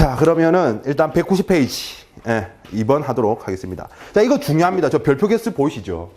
자, 그러면은 일단 190페이지. 2번 하도록 하겠습니다. 자, 이거 중요합니다. 저 별표 개수 보이시죠?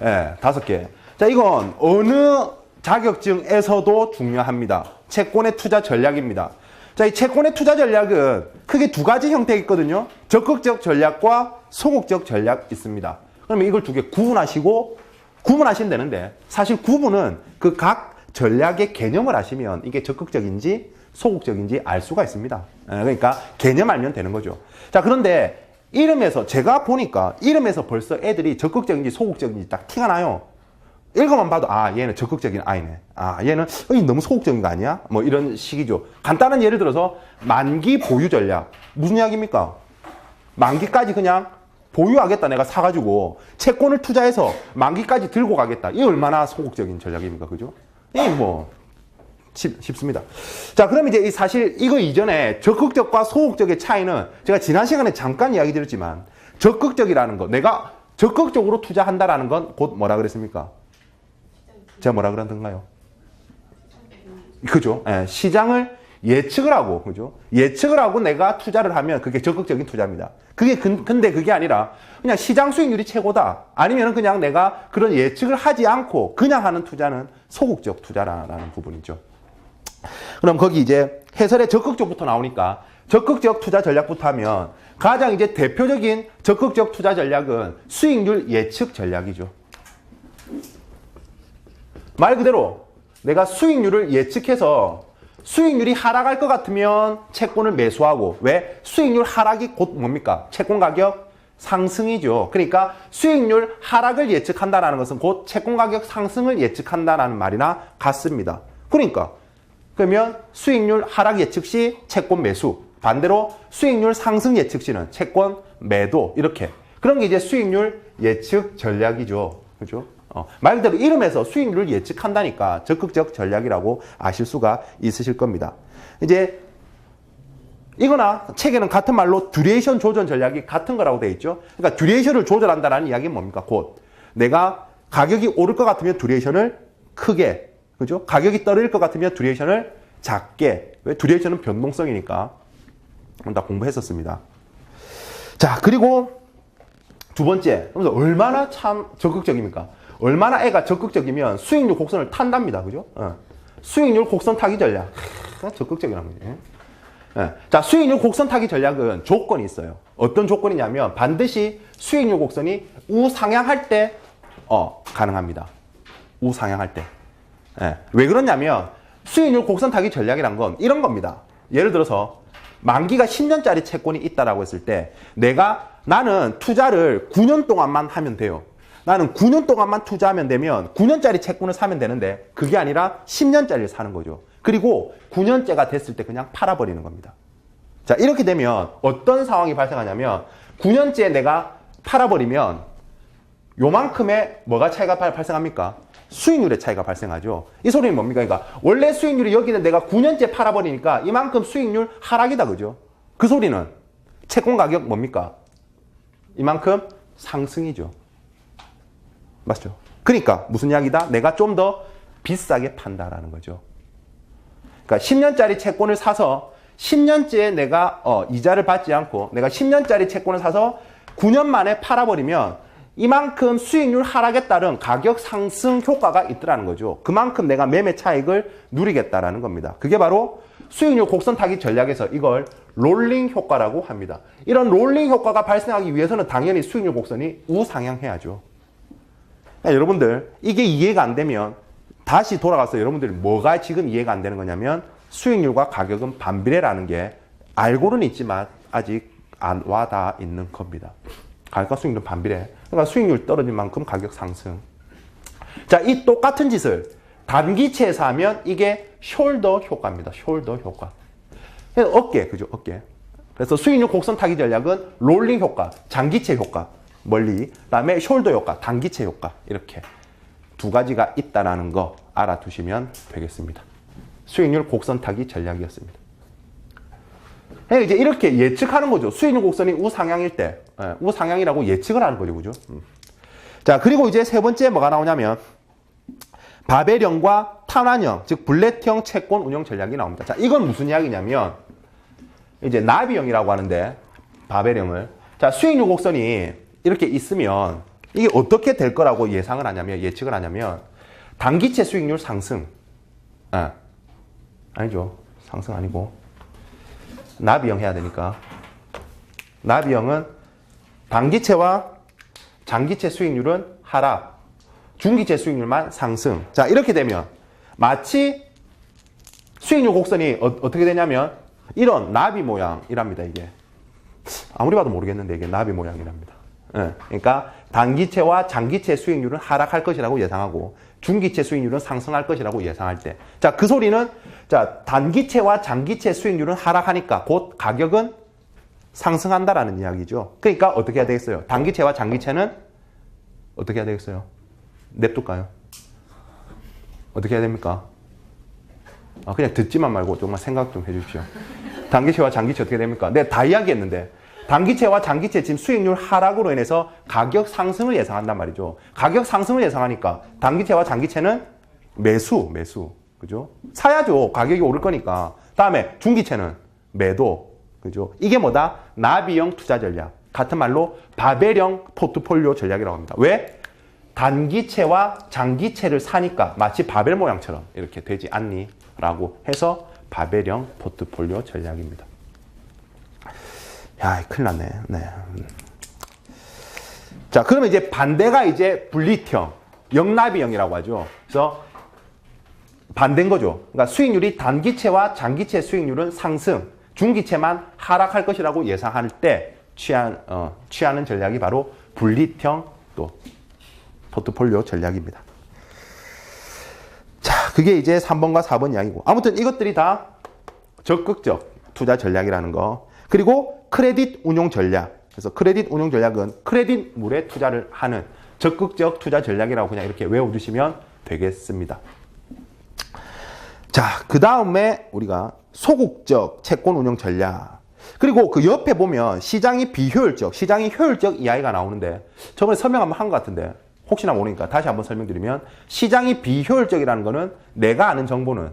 5개. 자, 이건 어느 자격증에서도 중요합니다. 채권의 투자 전략입니다. 자, 이 채권의 투자 전략은 크게 두 가지 형태가 있거든요. 적극적 전략과 소극적 전략 있습니다. 그러면 이걸 두 개 구분하시면 되는데, 사실 구분은 그 각 전략의 개념을 아시면 이게 적극적인지 소극적인지 알 수가 있습니다. 그러니까 개념 알면 되는 거죠. 자, 그런데 이름에서 제가 보니까 이름에서 벌써 애들이 적극적인지 소극적인지 딱 티가 나요. 읽어만 봐도 얘는 적극적인 아이네. 얘는 너무 소극적인 거 아니야? 뭐 이런 식이죠. 간단한 예를 들어서 만기 보유 전략. 무슨 이야기입니까? 만기까지 그냥 보유하겠다. 내가 사가지고 채권을 투자해서 만기까지 들고 가겠다. 이게 얼마나 소극적인 전략입니까? 그죠? 이게 뭐 쉽습니다. 자, 그럼 이제 사실 이거 이전에 적극적과 소극적의 차이는 제가 지난 시간에 잠깐 이야기 드렸지만, 적극적이라는 거, 내가 적극적으로 투자한다라는 건 곧 뭐라 그랬습니까? 제가 뭐라 그러던가요? 그죠? 시장을 예측을 하고, 그죠? 예측을 하고 내가 투자를 하면 그게 적극적인 투자입니다. 근데 그게 아니라 그냥 시장 수익률이 최고다. 아니면 그냥 내가 그런 예측을 하지 않고 그냥 하는 투자는 소극적 투자라는 부분이죠. 그럼 거기 이제 해설에 적극적부터 나오니까 적극적 투자 전략부터 하면 가장 이제 대표적인 적극적 투자 전략은 수익률 예측 전략이죠. 말 그대로 내가 수익률을 예측해서 수익률이 하락할 것 같으면 채권을 매수하고, 왜? 수익률 하락이 곧 뭡니까? 채권 가격 상승이죠. 그러니까 수익률 하락을 예측한다는 것은 곧 채권 가격 상승을 예측한다는 말이나 같습니다. 그러면 수익률 하락 예측 시 채권 매수, 반대로 수익률 상승 예측 시는 채권 매도, 이렇게. 그런 게 이제 수익률 예측 전략이죠. 그죠? 말 그대로 이름에서 수익률을 예측한다니까 적극적 전략이라고 아실 수가 있으실 겁니다. 이제 이거나 책에는 같은 말로 듀레이션 조절 전략이 같은 거라고 되어 있죠. 그러니까 듀레이션을 조절한다는 이야기는 뭡니까? 곧 내가 가격이 오를 것 같으면 듀레이션을 크게, 그죠? 가격이 떨어질 것 같으면 듀레이션을 작게. 왜? 듀레이션은 변동성이니까. 다 공부했었습니다. 자, 그리고 두 번째, 그래서 얼마나 참 적극적입니까? 얼마나 애가 적극적이면 수익률 곡선을 탄답니다. 그죠? 수익률 곡선 타기 전략. 적극적이라는 거예요. 자, 수익률 곡선 타기 전략은 조건이 있어요. 어떤 조건이냐면 반드시 수익률 곡선이 우상향할 때 가능합니다. 우상향할 때. 왜 그러냐면 수익률 곡선 타기 전략이란 건 이런 겁니다. 예를 들어서 만기가 10년짜리 채권이 있다라고 했을 때 나는 투자를 9년 동안만 하면 돼요. 나는 9년 동안만 투자하면 되면 9년짜리 채권을 사면 되는데 그게 아니라 10년짜리를 사는 거죠. 그리고 9년째가 됐을 때 그냥 팔아버리는 겁니다. 자, 이렇게 되면 어떤 상황이 발생하냐면 9년째 내가 팔아버리면 요만큼의 뭐가 차이가 발생합니까? 수익률의 차이가 발생하죠. 이 소리는 뭡니까? 그러니까 원래 수익률이 여기는 내가 9년째 팔아버리니까 이만큼 수익률 하락이다. 그죠? 그 소리는 채권 가격 뭡니까? 이만큼 상승이죠. 맞죠? 그러니까 무슨 이야기다? 내가 좀 더 비싸게 판다라는 거죠. 그러니까 10년짜리 채권을 사서 10년째에 내가 이자를 받지 않고 내가 10년짜리 채권을 사서 9년 만에 팔아버리면 이만큼 수익률 하락에 따른 가격 상승 효과가 있더라는 거죠. 그만큼 내가 매매 차익을 누리겠다라는 겁니다. 그게 바로 수익률 곡선 타기 전략에서 이걸 롤링 효과라고 합니다. 이런 롤링 효과가 발생하기 위해서는 당연히 수익률 곡선이 우상향해야죠. 그러니까 여러분들 이게 이해가 안 되면 다시 돌아가서 여러분들이 뭐가 지금 이해가 안 되는 거냐면 수익률과 가격은 반비례라는 게 알고는 있지만 아직 안 와닿아 있는 겁니다. 가격과 수익률은 반비례. 그러니까 수익률 떨어진 만큼 가격 상승. 자, 이 똑같은 짓을 단기채에서 하면 이게 숄더 효과입니다. 숄더 효과. 그래서 어깨, 그죠? 어깨. 그래서 수익률 곡선 타기 전략은 롤링 효과, 장기채 효과, 멀리. 그다음에 숄더 효과, 단기채 효과. 이렇게 두 가지가 있다라는 거 알아두시면 되겠습니다. 수익률 곡선 타기 전략이었습니다. 이제 이렇게 예측하는 거죠. 수익률 곡선이 우상향일 때, 우상향이라고 예측을 하는 거죠, 그죠? 자, 그리고 이제 세 번째 뭐가 나오냐면 바벨형과 탄환형, 즉 블렛형 채권 운용 전략이 나옵니다. 자, 이건 무슨 이야기냐면 이제 나비형이라고 하는데, 바벨형을. 자, 수익률 곡선이 이렇게 있으면 이게 어떻게 될 거라고 예측을 하냐면, 단기채 수익률 상승. 아니죠. 상승 아니고. 나비형 해야 되니까. 나비형은 단기채와 장기채 수익률은 하락. 중기채 수익률만 상승. 자, 이렇게 되면 마치 수익률 곡선이 어떻게 되냐면 이런 나비 모양이랍니다, 이게. 아무리 봐도 모르겠는데 이게 나비 모양이랍니다. 그러니까 단기채와 장기채 수익률은 하락할 것이라고 예상하고 중기채 수익률은 상승할 것이라고 예상할 때. 자, 그 소리는 자, 단기채와 장기채 수익률은 하락하니까 곧 가격은 상승한다라는 이야기죠. 그러니까 어떻게 해야 되겠어요? 단기채와 장기채는 어떻게 해야 되겠어요? 냅둘까요? 어떻게 해야 됩니까? 그냥 듣지만 말고 정말 생각 좀 해주십시오. 단기채와 장기채 어떻게 됩니까? 내가 다 이야기했는데 단기채와 장기채 지금 수익률 하락으로 인해서 가격 상승을 예상한단 말이죠. 가격 상승을 예상하니까 단기채와 장기채는 매수. 그죠? 사야죠. 가격이 오를 거니까. 다음에 중기채는 매도. 그죠? 이게 뭐다? 나비형 투자 전략. 같은 말로 바벨형 포트폴리오 전략이라고 합니다. 왜? 단기채와 장기채를 사니까 마치 바벨 모양처럼 이렇게 되지 않니? 라고 해서 바벨형 포트폴리오 전략입니다. 야, 큰일 났네. 네. 자, 그러면 이제 반대가 이제 분리형, 역나비형이라고 하죠. 그래서 반대인 거죠. 그러니까 수익률이 단기채와 장기채 수익률은 상승, 중기채만 하락할 것이라고 예상할 때 취하는 전략이 바로 분리형 또 포트폴리오 전략입니다. 자, 그게 이제 3번과 4번 이야기고. 아무튼 이것들이 다 적극적 투자 전략이라는 거. 그리고 크레딧 운용 전략. 그래서 크레딧 운용 전략은 크레딧물에 투자를 하는 적극적 투자 전략이라고 그냥 이렇게 외워두시면 되겠습니다. 자, 그 다음에 우리가 소극적 채권 운용 전략. 그리고 그 옆에 보면 시장이 비효율적, 시장이 효율적 이야기가 나오는데 저번에 설명 한번 한 것 같은데 혹시나 모르니까 다시 한번 설명드리면 시장이 비효율적이라는 거는 내가 아는 정보는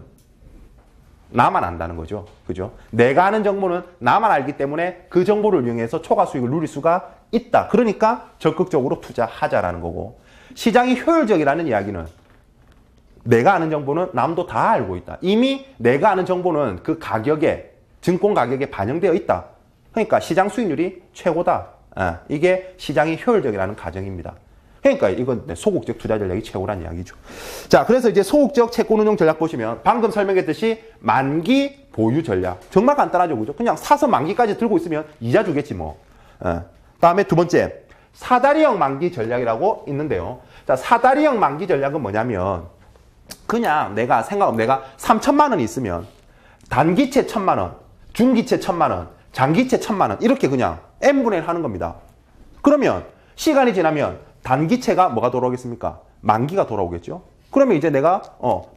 나만 안다는 거죠. 그죠? 내가 아는 정보는 나만 알기 때문에 그 정보를 이용해서 초과 수익을 누릴 수가 있다. 그러니까 적극적으로 투자하자라는 거고 시장이 효율적이라는 이야기는 내가 아는 정보는 남도 다 알고 있다. 이미 내가 아는 정보는 그 가격에 증권 가격에 반영되어 있다. 그러니까 시장 수익률이 최고다. 이게 시장이 효율적이라는 가정입니다. 그러니까 이건 소극적 투자 전략이 최고란 이야기죠. 자, 그래서 이제 소극적 채권 운용 전략 보시면 방금 설명했듯이 만기 보유 전략. 정말 간단하죠. 그죠? 그냥 사서 만기까지 들고 있으면 이자 주겠지 뭐. 다음에 두 번째, 사다리형 만기 전략이라고 있는데요. 자, 사다리형 만기 전략은 뭐냐면 그냥 내가 3천만 원이 있으면 단기채 1,000만 원, 중기채 1,000만 원, 장기채 1,000만 원 이렇게 그냥 n분의 1 하는 겁니다. 그러면 시간이 지나면 단기채가 뭐가 돌아오겠습니까? 만기가 돌아오겠죠. 그러면 이제 내가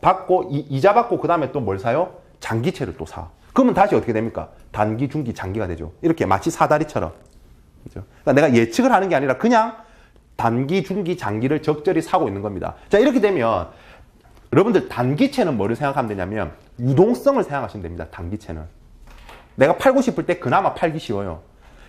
받고 이자 받고 그 다음에 또 뭘 사요? 장기채를 또 사. 그러면 다시 어떻게 됩니까? 단기, 중기, 장기가 되죠. 이렇게 마치 사다리처럼. 그죠? 그러니까 내가 예측을 하는 게 아니라 그냥 단기, 중기, 장기를 적절히 사고 있는 겁니다. 자, 이렇게 되면 여러분들 단기채는 뭐를 생각하면 되냐면 유동성을 생각하시면 됩니다. 단기채는. 내가 팔고 싶을 때 그나마 팔기 쉬워요.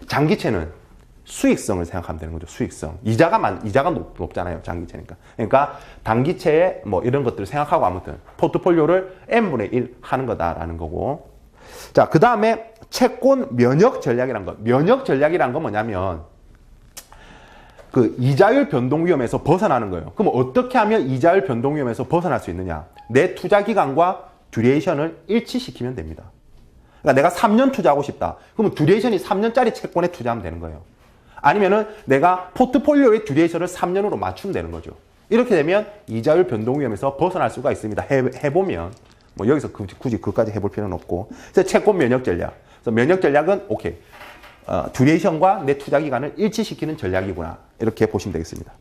장기채는 수익성을 생각하면 되는 거죠. 수익성. 이자가 높잖아요. 장기채니까. 그러니까 단기채에 뭐 이런 것들을 생각하고 아무튼 포트폴리오를 n분의 1 하는 거다라는 거고. 자, 그 다음에 채권 면역 전략이란 거. 면역 전략이란 건 뭐냐면 그 이자율 변동 위험에서 벗어나는 거예요. 그럼 어떻게 하면 이자율 변동 위험에서 벗어날 수 있느냐? 내 투자 기간과 듀레이션을 일치시키면 됩니다. 그러니까 내가 3년 투자하고 싶다. 그러면 듀레이션이 3년짜리 채권에 투자하면 되는 거예요. 아니면은 내가 포트폴리오의 듀레이션을 3년으로 맞추면 되는 거죠. 이렇게 되면 이자율 변동 위험에서 벗어날 수가 있습니다. 해보면 뭐 여기서 굳이 그까지 해볼 필요는 없고. 그래서 채권 면역 전략. 그래서 면역 전략은 오케이. 듀레이션과 내 투자 기간을 일치시키는 전략이구나. 이렇게 보시면 되겠습니다.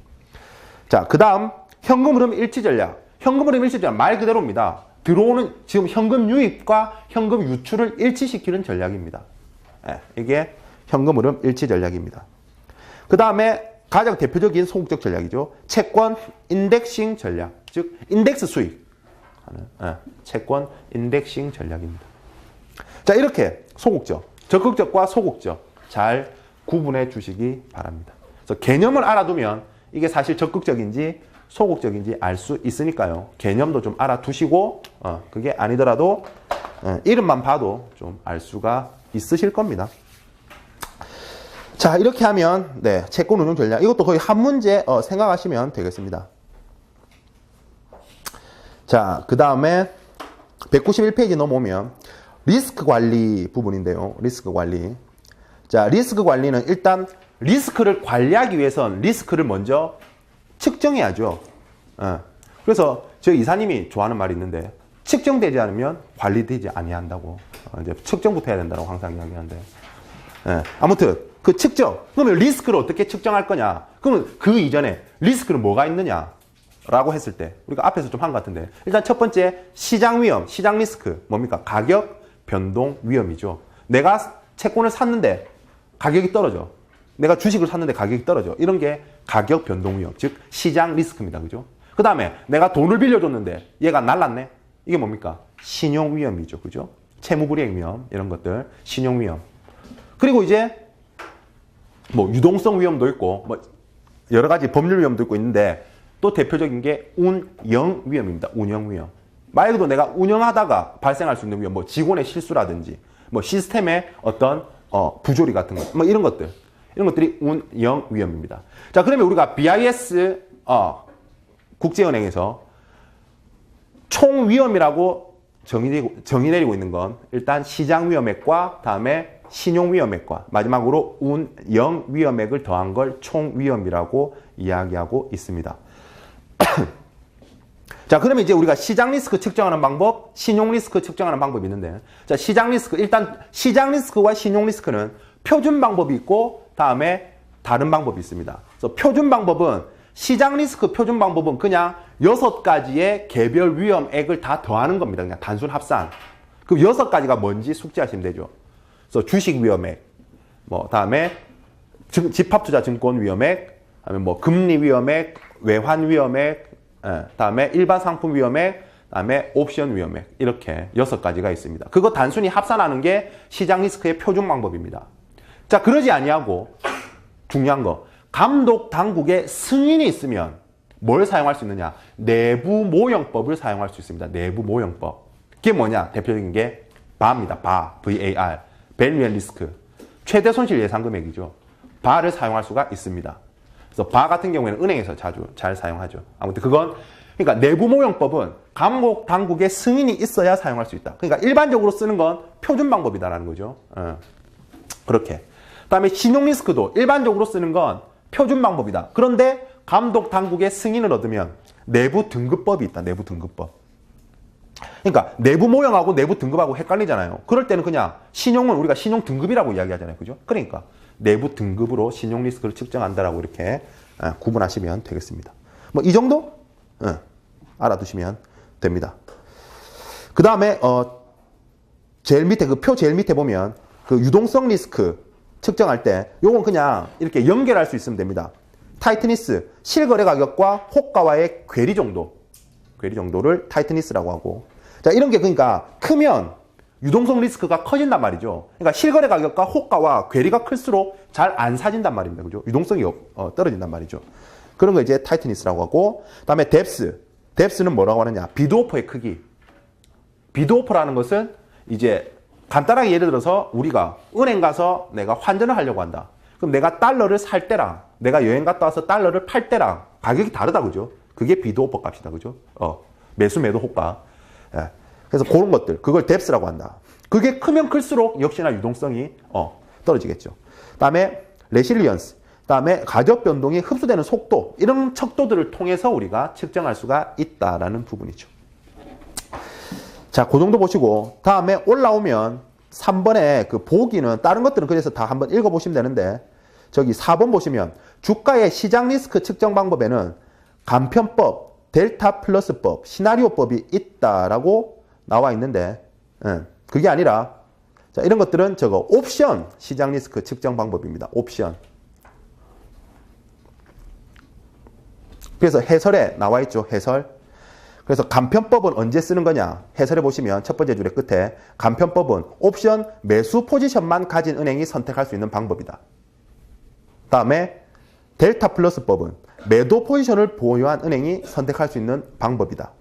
자, 그 다음 현금 흐름 일치 전략. 현금 흐름 일치 전략 말 그대로입니다. 들어오는 지금 현금 유입과 현금 유출을 일치시키는 전략입니다. 이게 현금 흐름 일치 전략입니다. 그 다음에 가장 대표적인 소극적 전략이죠. 채권 인덱싱 전략. 즉 인덱스 수익 하는 채권 인덱싱 전략입니다. 자, 이렇게 소극적. 적극적과 소극적 잘 구분해 주시기 바랍니다. 그래서 개념을 알아두면 이게 사실 적극적인지 소극적인지 알 수 있으니까요. 개념도 좀 알아두시고 그게 아니더라도 이름만 봐도 좀 알 수가 있으실 겁니다. 자, 이렇게 하면 네, 채권 운용 전략 이것도 거의 한 문제 생각하시면 되겠습니다. 자, 그 다음에 191페이지 넘어오면 리스크 관리 부분인데요. 리스크 관리. 자, 리스크 관리는 일단 리스크를 관리하기 위해선 리스크를 먼저 측정해야죠. 그래서 저희 이사님이 좋아하는 말이 있는데 측정되지 않으면 관리되지 아니한다고. 이제 측정부터 해야 된다고 항상 이야기하는데. 아무튼 그 측정. 그러면 리스크를 어떻게 측정할 거냐? 그러면 그 이전에 리스크는 뭐가 있느냐? 라고 했을 때 우리가 앞에서 좀 한 것 같은데 일단 첫 번째 시장 위험, 시장 리스크 뭡니까? 가격 변동 위험이죠. 내가 채권을 샀는데 가격이 떨어져. 내가 주식을 샀는데 가격이 떨어져. 이런 게 가격 변동 위험, 즉 시장 리스크입니다. 그죠? 그 다음에 내가 돈을 빌려줬는데 얘가 날랐네. 이게 뭡니까? 신용 위험이죠. 그죠? 채무 불이행 위험 이런 것들 신용 위험. 그리고 이제 뭐 유동성 위험도 있고 뭐 여러 가지 법률 위험도 있고 있는데 또 대표적인 게 운영 위험입니다. 운영 위험. 말 그대로 내가 운영하다가 발생할 수 있는 위험, 뭐 직원의 실수라든지, 뭐 시스템의 어떤 부조리 같은 것, 뭐 이런 것들, 이런 것들이 운영 위험입니다. 자, 그러면 우리가 BIS 국제은행에서 총 위험이라고 정의 내리고 있는 건 일단 시장 위험액과 다음에 신용 위험액과 마지막으로 운영 위험액을 더한 걸 총 위험이라고 이야기하고 있습니다. 자, 그러면 이제 우리가 시장 리스크 측정하는 방법, 신용 리스크 측정하는 방법이 있는데, 자, 시장 리스크, 일단 시장 리스크와 신용 리스크는 표준 방법이 있고, 다음에 다른 방법이 있습니다. 그래서 표준 방법은, 시장 리스크 표준 방법은 그냥 6가지의 개별 위험액을 다 더하는 겁니다. 그냥 단순 합산. 그럼 6가지가 뭔지 숙지하시면 되죠. 그래서 주식 위험액, 뭐, 다음에 집합투자증권 위험액, 다음에 뭐, 금리 위험액, 외환 위험액, 다음에 일반 상품 위험액, 다음에 옵션 위험액 이렇게 6가지가 있습니다. 그거 단순히 합산하는 게 시장 리스크의 표준 방법입니다. 자, 그러지 아니하고 중요한 거 감독 당국의 승인이 있으면 뭘 사용할 수 있느냐? 내부 모형법을 사용할 수 있습니다. 내부 모형법. 그게 뭐냐? 대표적인 게 BAR입니다. BAR, VAR, 밸류앤 리스크, 최대 손실 예상 금액이죠. BAR을 사용할 수가 있습니다. 그래서 바 같은 경우에는 은행에서 자주 잘 사용하죠. 아무튼 그건 그러니까 내부 모형법은 감독 당국의 승인이 있어야 사용할 수 있다. 그러니까 일반적으로 쓰는 건 표준 방법이다라는 거죠. 그렇게. 그다음에 신용 리스크도 일반적으로 쓰는 건 표준 방법이다. 그런데 감독 당국의 승인을 얻으면 내부 등급법이 있다. 내부 등급법. 그러니까 내부 모형하고 내부 등급하고 헷갈리잖아요. 그럴 때는 그냥 신용은 우리가 신용 등급이라고 이야기하잖아요. 그죠? 그러니까 내부 등급으로 신용 리스크를 측정한다라고 이렇게 구분하시면 되겠습니다. 뭐 이 정도 알아두시면 됩니다. 그 다음에 제일 밑에 그 표 제일 밑에 보면 그 유동성 리스크 측정할 때 요건 그냥 이렇게 연결할 수 있으면 됩니다. 타이트니스 실거래 가격과 호가와의 괴리 정도를 타이트니스라고 하고, 자, 이런 게 그러니까 크면 유동성 리스크가 커진단 말이죠. 그러니까 실거래 가격과 호가와 괴리가 클수록 잘 안 사진단 말입니다. 그죠? 유동성이 떨어진단 말이죠. 그런 거 이제 타이트니스라고 하고, 그다음에 뎁스는 뭐라고 하느냐? 비드오퍼의 크기. 비드오퍼라는 것은 이제 간단하게 예를 들어서 우리가 은행 가서 내가 환전을 하려고 한다. 그럼 내가 달러를 살 때랑 내가 여행 갔다 와서 달러를 팔 때랑 가격이 다르다. 그죠? 그게 비드오퍼 값이다. 그죠? 매수 매도 호가. 예. 그래서 그런 것들, 그걸 뎁스라고 한다. 그게 크면 클수록 역시나 유동성이 떨어지겠죠. 그다음에 레실리언스, 그다음에 가격 변동이 흡수되는 속도, 이런 척도들을 통해서 우리가 측정할 수가 있다라는 부분이죠. 자, 그 정도 보시고 다음에 올라오면 3번에 그 보기는 다른 것들은 그래서 다 한번 읽어보시면 되는데, 저기 4번 보시면 주가의 시장 리스크 측정 방법에는 간편법, 델타 플러스법, 시나리오법이 있다라고 나와 있는데, 그게 아니라 자, 이런 것들은 저거 옵션 시장 리스크 측정 방법입니다. 옵션. 그래서 해설에 나와 있죠. 해설. 그래서 간편법은 언제 쓰는 거냐? 해설해 보시면 첫 번째 줄의 끝에 간편법은 옵션 매수 포지션만 가진 은행이 선택할 수 있는 방법이다. 다음에 델타 플러스법은 매도 포지션을 보유한 은행이 선택할 수 있는 방법이다.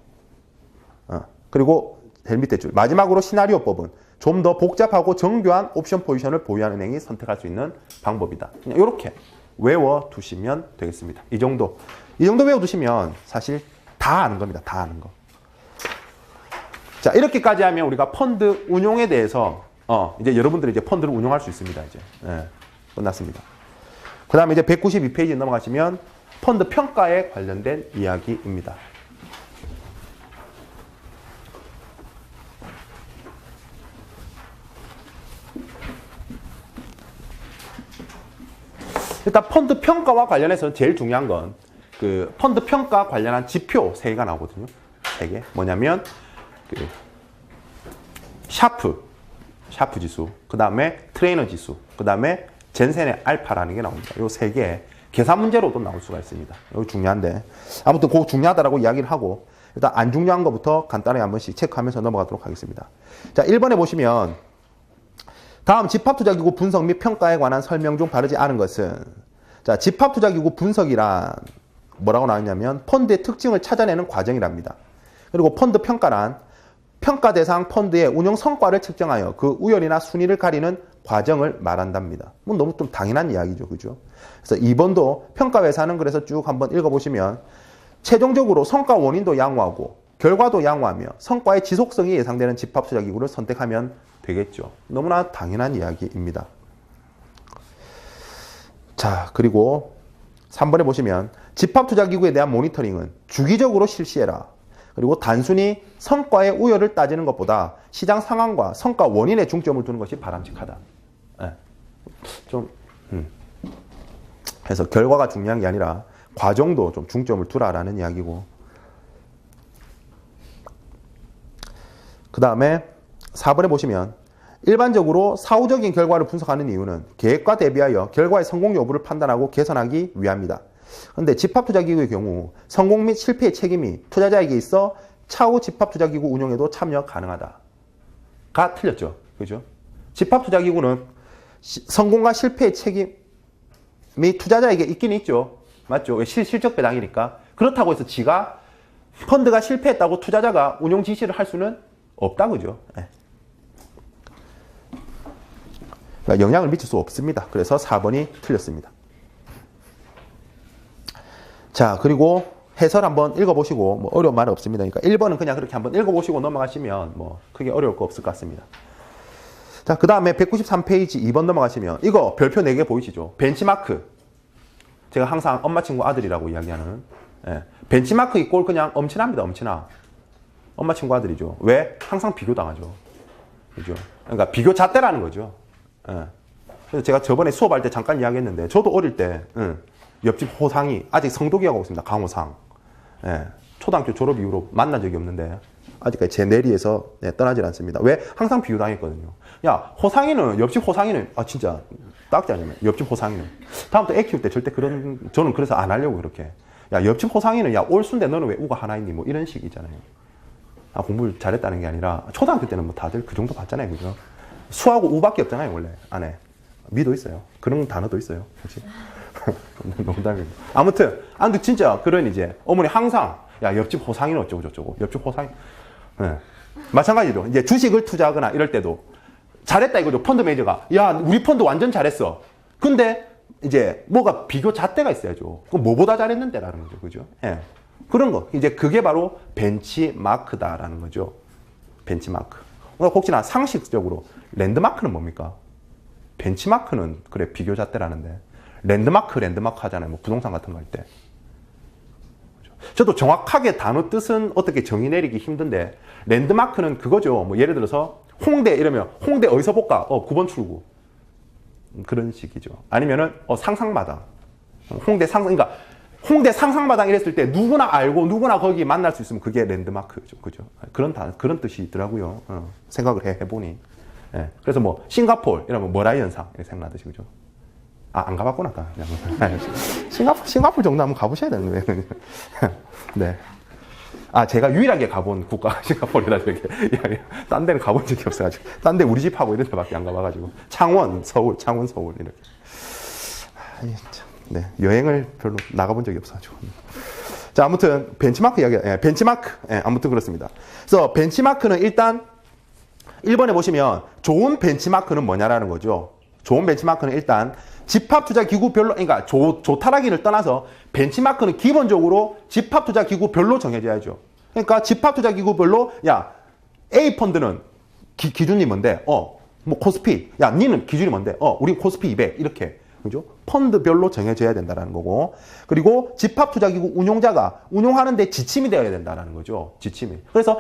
그리고 제일 밑에 줄 마지막으로 시나리오법은 좀 더 복잡하고 정교한 옵션 포지션을 보유한 은행이 선택할 수 있는 방법이다. 그냥 이렇게 외워두시면 되겠습니다. 이 정도 외워두시면 사실 다 아는 겁니다. 다 아는 거. 자, 이렇게까지 하면 우리가 펀드 운용에 대해서 이제 여러분들이 이제 펀드를 운용할 수 있습니다. 이제 끝났습니다. 그 다음에 이제 192페이지 넘어가시면 펀드 평가에 관련된 이야기입니다. 일단 펀드 평가와 관련해서 제일 중요한 건 그 펀드 평가 관련한 지표 3개가 나오거든요. 3개. 뭐냐면 그 샤프 지수, 그 다음에 트레이너 지수, 그 다음에 젠센의 알파라는 게 나옵니다. 요 3개 계산 문제로도 나올 수가 있습니다. 이거 중요한데 아무튼 그 중요하다라고 이야기를 하고 일단 안 중요한 것부터 간단하게 한 번씩 체크하면서 넘어가도록 하겠습니다. 자, 1번에 보시면 다음 집합투자기구 분석 및 평가에 관한 설명 중 바르지 않은 것은 자, 집합투자기구 분석이란 뭐라고 나왔냐면 펀드의 특징을 찾아내는 과정이랍니다. 그리고 펀드 평가란 평가 대상 펀드의 운영 성과를 측정하여 그 우열이나 순위를 가리는 과정을 말한답니다. 뭐 너무 좀 당연한 이야기죠. 그죠? 그래서 2번도 평가회사는 그래서 쭉 한번 읽어보시면 최종적으로 성과 원인도 양호하고 결과도 양호하며 성과의 지속성이 예상되는 집합투자기구를 선택하면 되겠죠. 너무나 당연한 이야기입니다. 자, 그리고 3번에 보시면 집합투자기구에 대한 모니터링은 주기적으로 실시해라. 그리고 단순히 성과의 우열을 따지는 것보다 시장 상황과 성과 원인에 중점을 두는 것이 바람직하다. 그래서 결과가 중요한 게 아니라 과정도 좀 중점을 두라라는 이야기고. 그 다음에 4번에 보시면 일반적으로 사후적인 결과를 분석하는 이유는 계획과 대비하여 결과의 성공 여부를 판단하고 개선하기 위함이다. 그런데 집합투자기구의 경우 성공 및 실패의 책임이 투자자에게 있어 차후 집합투자기구 운용에도 참여 가능하다. 가 틀렸죠. 그죠? 집합투자기구는 성공과 실패의 책임이 투자자에게 있긴 있죠. 맞죠? 실적 배당이니까. 그렇다고 해서 지가 펀드가 실패했다고 투자자가 운용 지시를 할 수는 없다. 그죠? 네. 그러니까 영향을 미칠 수 없습니다. 그래서 4번이 틀렸습니다. 자, 그리고 해설 한번 읽어보시고 뭐 어려운 말은 없습니다. 그러니까 1번은 그냥 그렇게 한번 읽어보시고 넘어가시면 뭐 크게 어려울 거 없을 것 같습니다. 자, 그 다음에 193페이지 2번 넘어가시면 이거 별표 4개 보이시죠? 벤치마크. 제가 항상 엄마 친구 아들이라고 이야기하는 벤치마크 이꼴 그냥 엄친아입니다. 엄친아. 엄마 친구 아들이죠. 왜? 항상 비교당하죠. 그죠? 그러니까 비교 잣대라는 거죠. 그래서 제가 저번에 수업할 때 잠깐 이야기했는데 저도 어릴 때 옆집 호상이 아직 성도기하고 있습니다. 강호상. 초등학교 졸업 이후로 만난 적이 없는데 아직까지 제 내리에서 떠나질 않습니다. 왜? 항상 비교당했거든요. 야, 호상이는 옆집 호상이는 진짜 딱지 아니면 옆집 호상이는 다음부터 애 키울 때 절대 저는 그래서 안 하려고 그렇게. 야, 옆집 호상이는 야 올순데 너는 왜 우가 하나 있니? 뭐 이런 식 있잖아요. 공부를 잘했다는 게 아니라 초등학교 때는 뭐 다들 그 정도 봤잖아요. 그죠? 수하고 우밖에 없잖아요. 원래 안에 미도 있어요. 그런 단어도 있어요. 그렇지? 농담입니다. 아무튼 진짜 그런 이제 어머니 항상 야 옆집 호상이는 어쩌고 저쩌고 옆집 호상이 마찬가지로 이제 주식을 투자하거나 이럴 때도 잘했다 이거죠. 펀드 매니저가 야 우리 펀드 완전 잘했어. 근데 이제 뭐가 비교 잣대가 있어야죠. 그럼 뭐보다 잘했는데라는 거죠. 그죠? 그런 거 이제 그게 바로 벤치마크다라는 거죠. 벤치마크. 혹시나 상식적으로 랜드마크는 뭡니까? 벤치마크는 그래 비교 잣대라는데 랜드마크 하잖아요. 뭐 부동산 같은 거 할 때. 저도 정확하게 단어 뜻은 어떻게 정의 내리기 힘든데 랜드마크는 그거죠. 뭐 예를 들어서 홍대 이러면 홍대 어디서 볼까? 9번 출구. 그런 식이죠. 아니면은 상상마당. 그러니까 홍대 상상마당 이랬을 때 누구나 알고 누구나 거기 만날 수 있으면 그게 랜드마크죠. 그죠? 그런 뜻이 있더라고요. 생각을 해보니. 그래서 뭐 싱가포르 이러면 머라이 현상 이렇게 생각나듯이 그죠? 안 가봤구나. 싱가포르 정도 한번 가보셔야 되는데. 네. 제가 유일하게 가본 국가가 싱가포르라 저게. 딴 데는 가본 적이 없어가지고. 딴 데 우리 집하고 이런 데밖에 안 가봐가지고. 창원, 서울, 이렇게. 네, 여행을 별로 나가본 적이 없어가지고. 자, 아무튼, 벤치마크 이야기, 벤치마크. 아무튼 그렇습니다. 그래서 벤치마크는 일단, 1번에 보시면, 좋은 벤치마크는 뭐냐라는 거죠. 좋은 benchmark는 일단 집합투자기구별로, 그러니까 좋다라기를 떠나서 벤치마크는 기본적으로 집합투자기구별로 정해져야죠. 그러니까 집합투자기구별로 야 A 펀드는 기준이 뭔데? 뭐 코스피. 야 니는 기준이 뭔데? 우리 코스피 200 이렇게. 그죠? 펀드별로 정해져야 된다는 거고. 그리고 집합투자기구 운용자가 운용하는데 지침이 되어야 된다는 거죠. 지침이. 그래서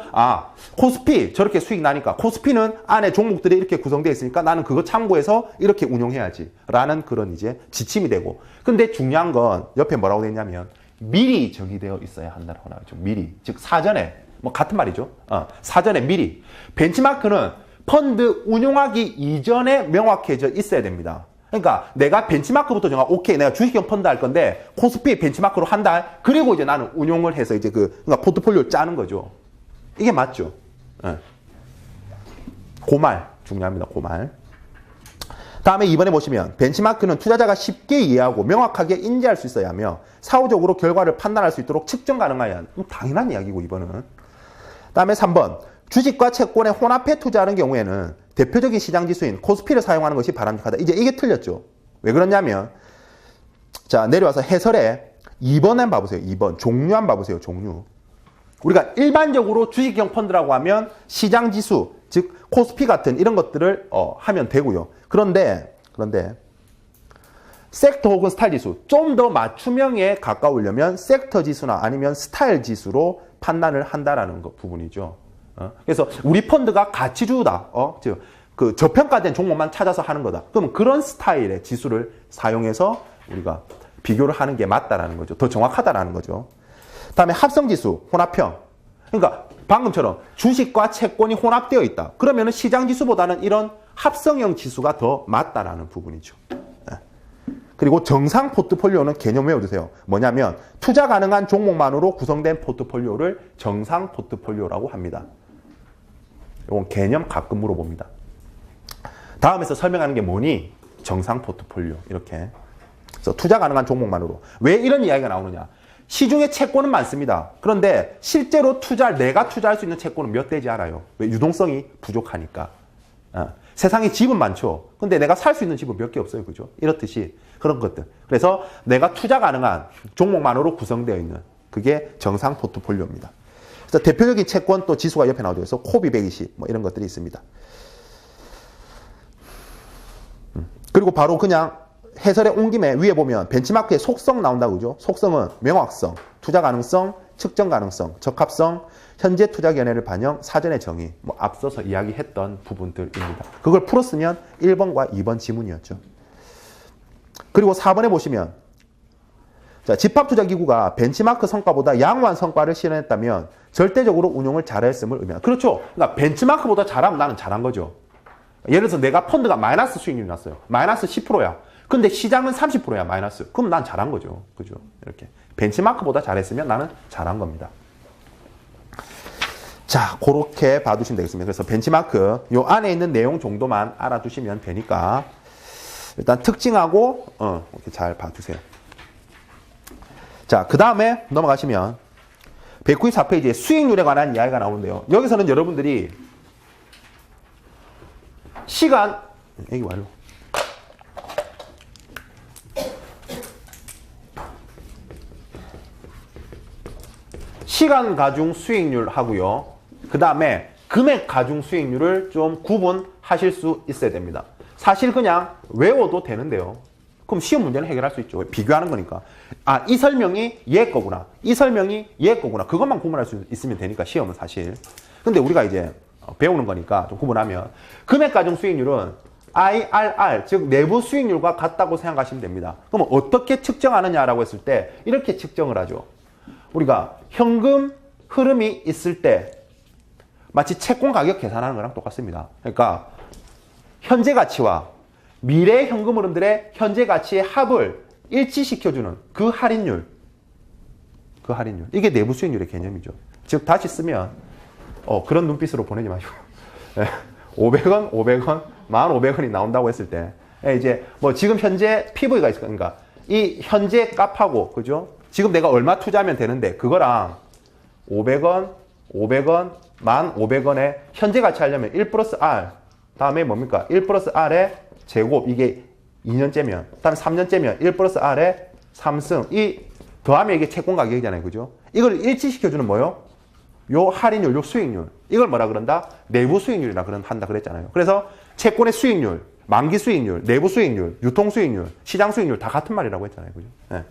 코스피 저렇게 수익 나니까 코스피는 안에 종목들이 이렇게 구성되어 있으니까 나는 그거 참고해서 이렇게 운용해야지 라는 그런 이제 지침이 되고. 근데 중요한 건 옆에 뭐라고 되어 있냐면 미리 정의되어 있어야 한다고 나오죠. 미리. 즉 사전에. 뭐 같은 말이죠. 사전에 미리. 벤치마크는 펀드 운용하기 이전에 명확해져 있어야 됩니다. 그러니까 내가 벤치마크부터 정하고 오케이 내가 주식형 펀드 할 건데 코스피 벤치마크로 한 달 그리고 이제 나는 운용을 해서 이제 그러니까 포트폴리오를 짜는 거죠. 이게 맞죠. 고말 중요합니다. 고말. 다음에 2번에 보시면 벤치마크는 투자자가 쉽게 이해하고 명확하게 인지할 수 있어야 하며 사후적으로 결과를 판단할 수 있도록 측정 가능해야 하는 당연한 이야기고 2번은. 다음에 3번 주식과 채권의 혼합해 투자하는 경우에는 대표적인 시장 지수인 코스피를 사용하는 것이 바람직하다. 이제 이게 틀렸죠. 왜 그러냐면 자 내려와서 해설에 2번 한번 봐보세요. 2번 종류 한번 봐보세요. 종류. 우리가 일반적으로 주식형 펀드라고 하면 시장 지수 즉 코스피 같은 이런 것들을 하면 되고요. 그런데 섹터 혹은 스타일 지수 좀 더 맞춤형에 가까우려면 섹터 지수나 아니면 스타일 지수로 판단을 한다라는 부분이죠. 그래서 우리 펀드가 가치주다. 그 저평가된 종목만 찾아서 하는 거다. 그럼 그런 스타일의 지수를 사용해서 우리가 비교를 하는 게 맞다라는 거죠. 더 정확하다라는 거죠. 다음에 합성지수, 혼합형. 그러니까 방금처럼 주식과 채권이 혼합되어 있다. 그러면 시장 지수보다는 이런 합성형 지수가 더 맞다라는 부분이죠. 그리고 정상 포트폴리오는 개념 외워두세요. 뭐냐면 투자 가능한 종목만으로 구성된 포트폴리오를 정상 포트폴리오라고 합니다. 이건 개념 가끔 물어봅니다. 다음에서 설명하는 게 뭐니? 정상 포트폴리오. 이렇게. 그래서 투자 가능한 종목만으로. 왜 이런 이야기가 나오느냐? 시중에 채권은 많습니다. 그런데 실제로 내가 투자할 수 있는 채권은 몇 대지 알아요. 왜? 유동성이 부족하니까. 세상에 집은 많죠. 근데 내가 살 수 있는 집은 몇 개 없어요. 그죠? 이렇듯이 그런 것들. 그래서 내가 투자 가능한 종목만으로 구성되어 있는 그게 정상 포트폴리오입니다. 그래서 대표적인 채권 또 지수가 옆에 나오죠. 그래서 코비 120 뭐 이런 것들이 있습니다. 그리고 바로 그냥 해설에 온 김에 위에 보면 벤치마크의 속성 나온다고 그죠? 속성은 명확성, 투자 가능성, 측정 가능성, 적합성, 현재 투자 견해를 반영, 사전의 정의, 뭐 앞서서 이야기했던 부분들입니다. 그걸 풀었으면 1번과 2번 지문이었죠. 그리고 4번에 보시면 자, 집합투자기구가 벤치마크 성과보다 양호한 성과를 실현했다면 절대적으로 운용을 잘했음을 의미합니다. 그렇죠. 그러니까 벤치마크보다 잘하면 나는 잘한 거죠. 예를 들어서 내가 펀드가 마이너스 수익률이 났어요. 마이너스 10%야. 근데 시장은 30%야, 마이너스. 그럼 난 잘한 거죠. 그죠? 이렇게. 벤치마크보다 잘했으면 나는 잘한 겁니다. 자, 그렇게 봐두시면 되겠습니다. 그래서 벤치마크, 요 안에 있는 내용 정도만 알아두시면 되니까 일단 특징하고, 이렇게 잘 봐두세요. 자, 그 다음에 넘어가시면 194페이지에 수익률에 관한 이야기가 나오는데요. 여기서는 여러분들이 시간, 여기 완료. 시간 가중 수익률 하고요. 그 다음에 금액 가중 수익률을 좀 구분하실 수 있어야 됩니다. 사실 그냥 외워도 되는데요. 그럼 시험 문제는 해결할 수 있죠. 비교하는 거니까. 이 설명이 얘 거구나. 이 설명이 얘 거구나. 그것만 구분할 수 있으면 되니까 시험은 사실. 근데 우리가 이제 배우는 거니까 좀 구분하면 금액 가중 수익률은 IRR, 즉 내부 수익률과 같다고 생각하시면 됩니다. 그럼 어떻게 측정하느냐라고 했을 때 이렇게 측정을 하죠. 우리가 현금 흐름이 있을 때 마치 채권 가격 계산하는 거랑 똑같습니다. 그러니까 현재 가치와 미래 현금 흐름들의 현재 가치의 합을 일치시켜주는 그 할인율. 이게 내부 수익률의 개념이죠. 즉 다시 쓰면 그런 눈빛으로 보내지 마시고 500원, 500원, 1,500원이 나온다고 했을 때 이제 뭐 지금 현재 PV가 있을 거니까 이 현재 값하고 그죠? 지금 내가 얼마 투자하면 되는데 그거랑 500원, 500원, 1,500원에 현재 가치 하려면 1 플러스 R 다음에 뭡니까? 1 플러스 R의 제곱 이게 2년째면 다음에 3년째면 1 플러스 R의 3승 이 더하면 이게 채권 가격이잖아요. 그죠? 이걸 일치시켜주는 뭐요? 요 할인율, 요 수익률. 이걸 뭐라 그런다? 내부 수익률이라 한다 그랬잖아요. 그래서 채권의 수익률, 만기 수익률, 내부 수익률, 유통 수익률, 시장 수익률 다 같은 말이라고 했잖아요. 그죠? 네.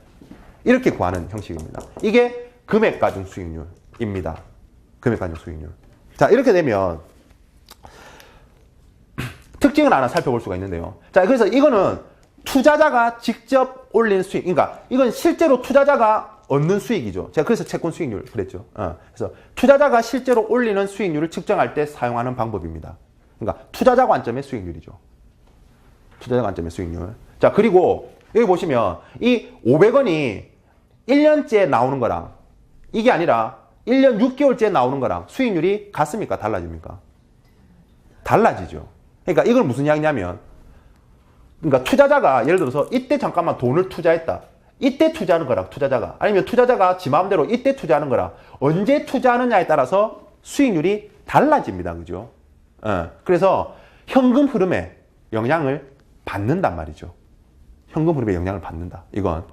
이렇게 구하는 형식입니다. 이게 금액 가중 수익률입니다. 금액 가중 수익률. 자, 이렇게 되면 특징을 하나 살펴볼 수가 있는데요. 자, 그래서 이거는 투자자가 직접 올린 수익. 그러니까 이건 실제로 투자자가 얻는 수익이죠. 제가 그래서 채권 수익률 그랬죠. 그래서 투자자가 실제로 올리는 수익률을 측정할 때 사용하는 방법입니다. 그러니까 투자자 관점의 수익률이죠. 투자자 관점의 수익률. 자, 그리고 여기 보시면 이 500원이 1년째 나오는 거랑 이게 아니라 1년 6개월째 나오는 거랑 수익률이 같습니까? 달라집니까? 달라지죠. 그러니까 이건 무슨 이야기냐면 그러니까 투자자가 예를 들어서 이때 잠깐만 돈을 투자했다. 이때 투자하는 거랑 투자자가 아니면 투자자가 지 마음대로 이때 투자하는 거랑 언제 투자하느냐에 따라서 수익률이 달라집니다. 그죠? 그래서 현금 흐름에 영향을 받는단 말이죠. 현금 흐름에 영향을 받는다. 이건.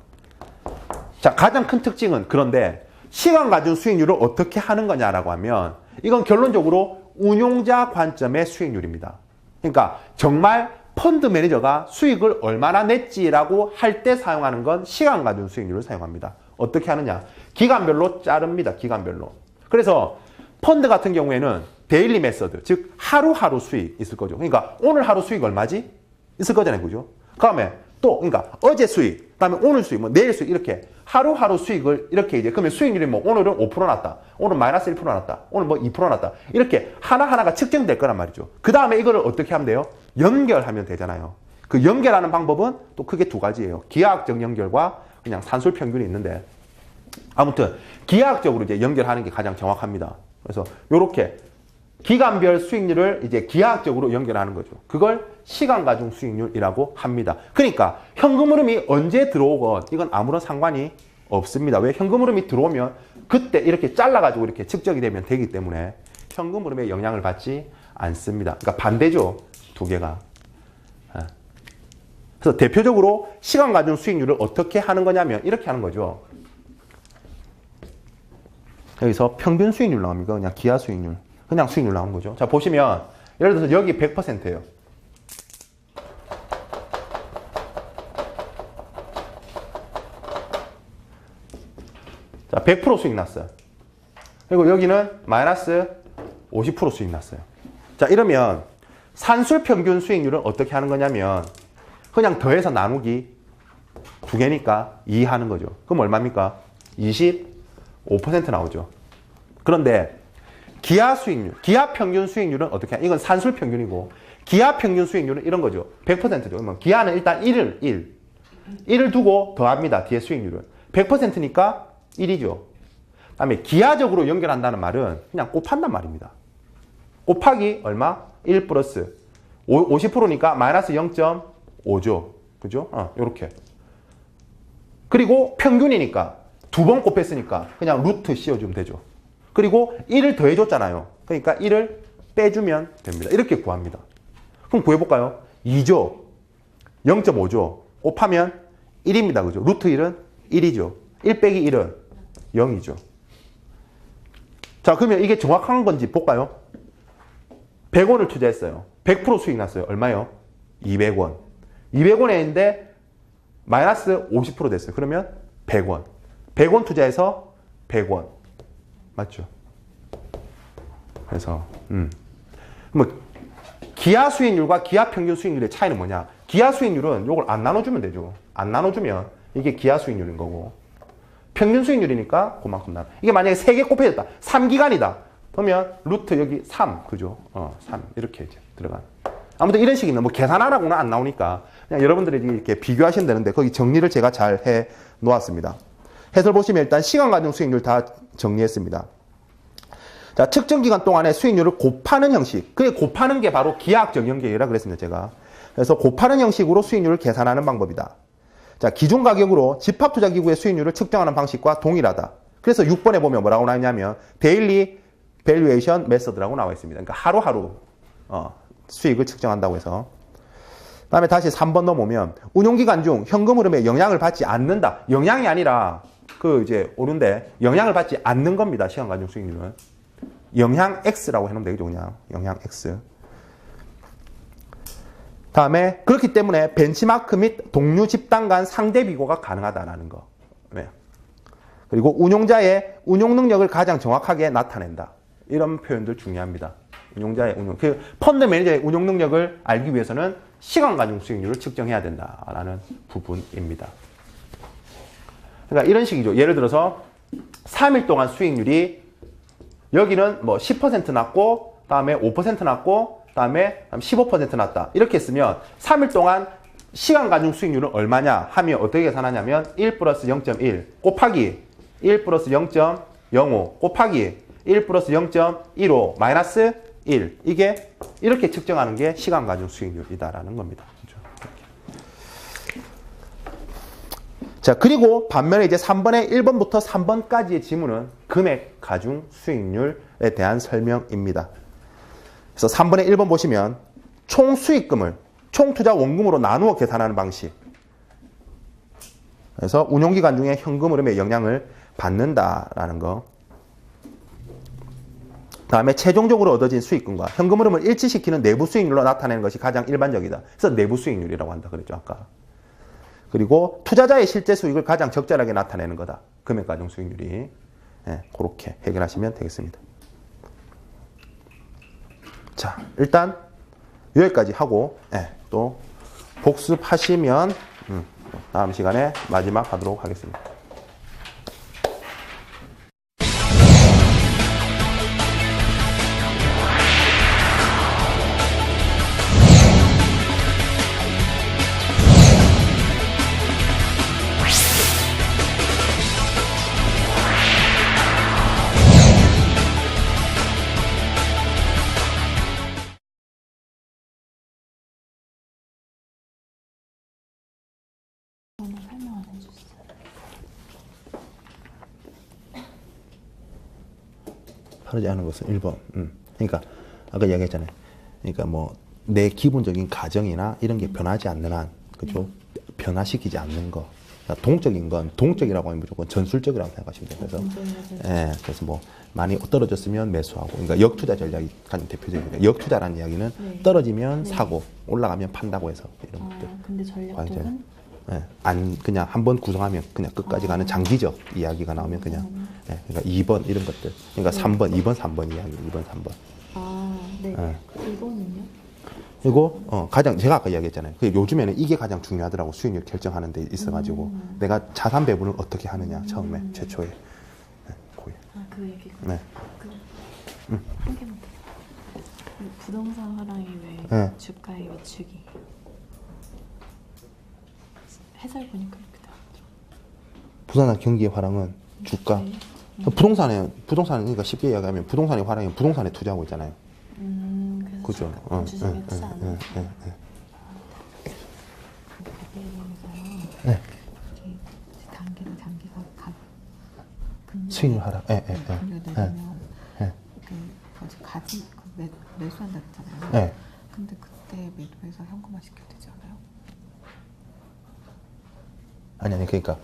자, 가장 큰 특징은 그런데 시간 가중 수익률을 어떻게 하는 거냐라고 하면 이건 결론적으로 운용자 관점의 수익률입니다. 그러니까 정말 펀드 매니저가 수익을 얼마나 냈지라고 할 때 사용하는 건 시간 가중 수익률을 사용합니다. 어떻게 하느냐? 기간별로 자릅니다. 기간별로. 그래서 펀드 같은 경우에는 데일리 메서드, 즉 하루하루 수익 있을 거죠. 그러니까 오늘 하루 수익 얼마지? 있을 거잖아요. 그죠? 그다음에 또 그러니까 어제 수익, 그다음에 오늘 수익, 뭐 내일 수익 이렇게 하루하루 수익을 이렇게 이제 그러면 수익률이 뭐 오늘은 5% 났다. 오늘 마이너스 1% 났다. 오늘 뭐 2% 났다. 이렇게 하나하나가 측정될 거란 말이죠. 그다음에 이거를 어떻게 하면 돼요? 연결하면 되잖아요. 그 연결하는 방법은 또 크게 두 가지예요. 기하학적 연결과 그냥 산술 평균이 있는데 아무튼 기하학적으로 이제 연결하는 게 가장 정확합니다. 그래서 요렇게 기간별 수익률을 이제 기하학적으로 연결하는 거죠. 그걸 시간 가중 수익률이라고 합니다. 그러니까 현금 흐름이 언제 들어오건 이건 아무런 상관이 없습니다. 왜? 현금 흐름이 들어오면 그때 이렇게 잘라가지고 이렇게 측정이 되면 되기 때문에 현금 흐름에 영향을 받지 않습니다. 그러니까 반대죠. 두 개가. 그래서 대표적으로 시간 가중 수익률을 어떻게 하는 거냐면 이렇게 하는 거죠. 여기서 평균 수익률 나옵니까? 그냥 기하 수익률. 그냥 수익률 나온 거죠. 자, 보시면 예를 들어서 여기 100%예요. 자, 100% 수익 났어요. 그리고 여기는 마이너스 50% 수익 났어요. 자, 이러면 산술 평균 수익률은 어떻게 하는 거냐면 그냥 더해서 나누기 두 개니까 2 하는 거죠. 그럼 얼마입니까? 25% 나오죠. 그런데 기하 수익률, 기하 평균 수익률은 어떻게 해요? 이건 산술 평균이고 기하 평균 수익률은 이런 거죠. 100%죠. 그러면 기하는 일단 1을 두고 더합니다. 뒤에 수익률은. 100%니까 1이죠. 그다음에 기하적으로 연결한다는 말은 그냥 곱한단 말입니다. 곱하기 얼마? 1 플러스 50%니까 마이너스 0.5죠. 그죠? 요렇게. 그리고 평균이니까 두 번 곱했으니까 그냥 루트 씌워주면 되죠. 그리고 1을 더해줬잖아요. 그러니까 1을 빼주면 됩니다. 이렇게 구합니다. 그럼 구해볼까요? 2죠. 0.5죠. 곱하면 1입니다. 그죠? 루트 1은 1이죠. 1 빼기 1은 0이죠. 자, 그러면 이게 정확한 건지 볼까요? 100원을 투자했어요. 100% 수익 났어요. 얼마요? 200원. 200원에 마이너스 50% 됐어요. 그러면 100원. 100원 투자해서 100원. 맞죠? 그래서 뭐 기하 수익률과 기하 평균 수익률의 차이는 뭐냐? 기하 수익률은 이걸 안 나눠주면 되죠. 안 나눠주면 이게 기하 수익률인 거고 평균 수익률이니까 그만큼 나눠. 이게 만약에 3개 곱해졌다. 3기간이다. 그러면 루트 여기 3 그죠? 3 이렇게 이제 들어간. 아무튼 이런 식이면 뭐 계산하라고는 안 나오니까 그냥 여러분들이 이렇게 비교하시면 되는데 거기 정리를 제가 잘 해 놓았습니다. 해설 보시면 일단 시간 가중 수익률 다 정리했습니다. 자, 측정 기간 동안에 수익률을 곱하는 형식. 그게 곱하는 게 바로 기하학적 연계이라 그랬습니다, 제가. 그래서 곱하는 형식으로 수익률을 계산하는 방법이다. 자, 기준 가격으로 집합투자기구의 수익률을 측정하는 방식과 동일하다. 그래서 6번에 보면 뭐라고 나와 있냐면 데일리 밸류에이션 메서드라고 나와 있습니다. 그러니까 하루하루 수익을 측정한다고 해서. 다음에 다시 3번 넘어오면 운용기간 중 현금 흐름에 영향을 받지 않는다. 영향이 아니라 그 이제 오른데 영향을 받지 않는 겁니다. 시간간 중 수익률은. 영향 X라고 해놓으면 되겠죠. 그냥 영향 X. 다음에 그렇기 때문에 벤치마크 및 동료 집단 간 상대 비교가 가능하다라는 거. 네. 그리고 운용자의 운용 능력을 가장 정확하게 나타낸다. 이런 표현들 중요합니다. 운용자의 운용. 그 펀드 매니저의 운용 능력을 알기 위해서는 시간 가중 수익률을 측정해야 된다라는 부분입니다. 그러니까 이런 식이죠. 예를 들어서 3일 동안 수익률이 여기는 뭐 10% 났고 다음에 5% 났고 다음에 15% 났다. 이렇게 했으면 3일 동안 시간 가중 수익률은 얼마냐 하면 어떻게 계산하냐면 1 플러스 0.1 곱하기 1 플러스 0.05 곱하기 1 플러스 0.15 마이너스 1. 이게 이렇게 측정하는 게 시간 가중 수익률이다라는 겁니다. 그렇죠? 자, 그리고 반면에 이제 3번의 1번부터 3번까지의 지문은 금액 가중 수익률에 대한 설명입니다. 그래서 3번의 1번 보시면 총 수익금을 총 투자 원금으로 나누어 계산하는 방식. 그래서 운용기간 중에 현금 흐름에 영향을 받는다라는 거. 다음에 최종적으로 얻어진 수익금과 현금 흐름을 일치시키는 내부 수익률로 나타내는 것이 가장 일반적이다. 그래서 내부 수익률이라고 한다 그랬죠, 아까. 그리고 투자자의 실제 수익을 가장 적절하게 나타내는 거다. 금액 가중 수익률이. 네, 그렇게 해결하시면 되겠습니다. 자, 일단 여기까지 하고 또 복습하시면 다음 시간에 마지막 하도록 하겠습니다. 설명을 해주세요. 바르지 않은 것은 1번. 그러니까 아까 이야기했잖아요. 그러니까 뭐 내 기본적인 가정이나 이런 게 변하지 않는 한, 그죠? 변화시키지 않는 거. 그러니까 동적인 건 동적이라고 하면 무조건 전술적이라고 생각하시면 돼요. 그래서 그래서 뭐 많이 떨어졌으면 매수하고, 그러니까 역투자 전략이 가장 대표적이에요. 역투자라는 이야기는 떨어지면 사고 올라가면 판다고 해서 이런 것들. 근데 전략적은 그냥 한번 구성하면 그냥 끝까지 가는 장기적 이야기가 나오면 그냥 그러니까 2번 이런 것들. 그러니까 3번, 2번, 3번 이야기, 2번, 3번. 네. 이거는요? 그리고 가장 제가 아까 이야기했잖아요. 요즘에는 이게 가장 중요하더라고. 수익률 결정하는 데 있어가지고 내가 자산 배분을 어떻게 하느냐 처음에 최초에. 그 얘기가. 네. 한 개만 더. 부동산 하락이 왜 주가의 위축이? 해설 보니까 이렇게 나왔죠. 부동산 경기의 화랑은 주가. 부동산은 그러니까 쉽게 이야기하면 부동산의 화랑이 부동산에 투자하고 있잖아요. 그죠. 주식에 투자하는. 단기가 수익률 하락. 매수한다 했잖아요. 근데 그때 매도해서 현금화 시켜야 되지 않아요? 아니 그러니까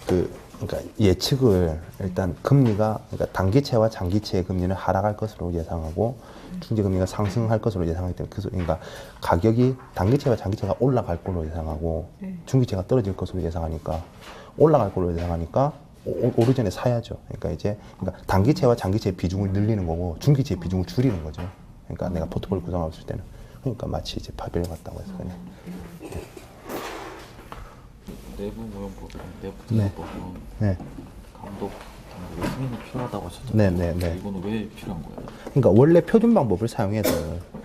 그러니까 예측을 일단 금리가 그러니까 단기채와 장기채의 금리는 하락할 것으로 예상하고 중기금리가 상승할 것으로 예상하기 때문에 그러니까 가격이 단기채와 장기채가 올라갈 걸로 예상하고 중기채가 떨어질 것으로 예상하니까 올라갈 걸로 예상하니까 오르기 전에 사야죠. 그러니까 단기채와 장기채의 비중을 늘리는 거고 중기채의 비중을 줄이는 거죠. 그러니까 내가 포트폴리오 구성했을 때는 그러니까 마치 이제 파벨 같다고 해서 그냥. 내부 모형법, 내부 투자법은 감독 승인이 필요하다고 하셨잖아요. 이거는 왜 필요한 거예요? 그러니까 원래 표준 방법을 사용해서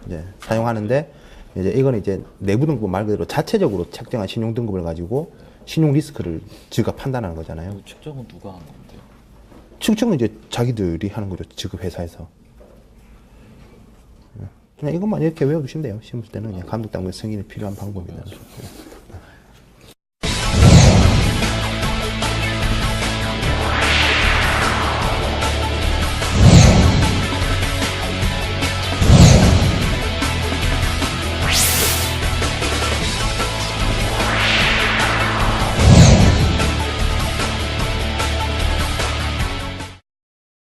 이제 사용하는데 이제 이거는 이제 내부 등급 말 그대로 자체적으로 책정한 신용 등급을 가지고 신용 리스크를 지가 판단하는 거잖아요. 측정은 누가 한 건데요? 측정은 이제 자기들이 하는 거죠. 지급 회사에서. 그냥 이것만 이렇게 외워두시면 돼요. 시험 볼 때는 그냥 감독 당국의 승인이 필요한 방법이다.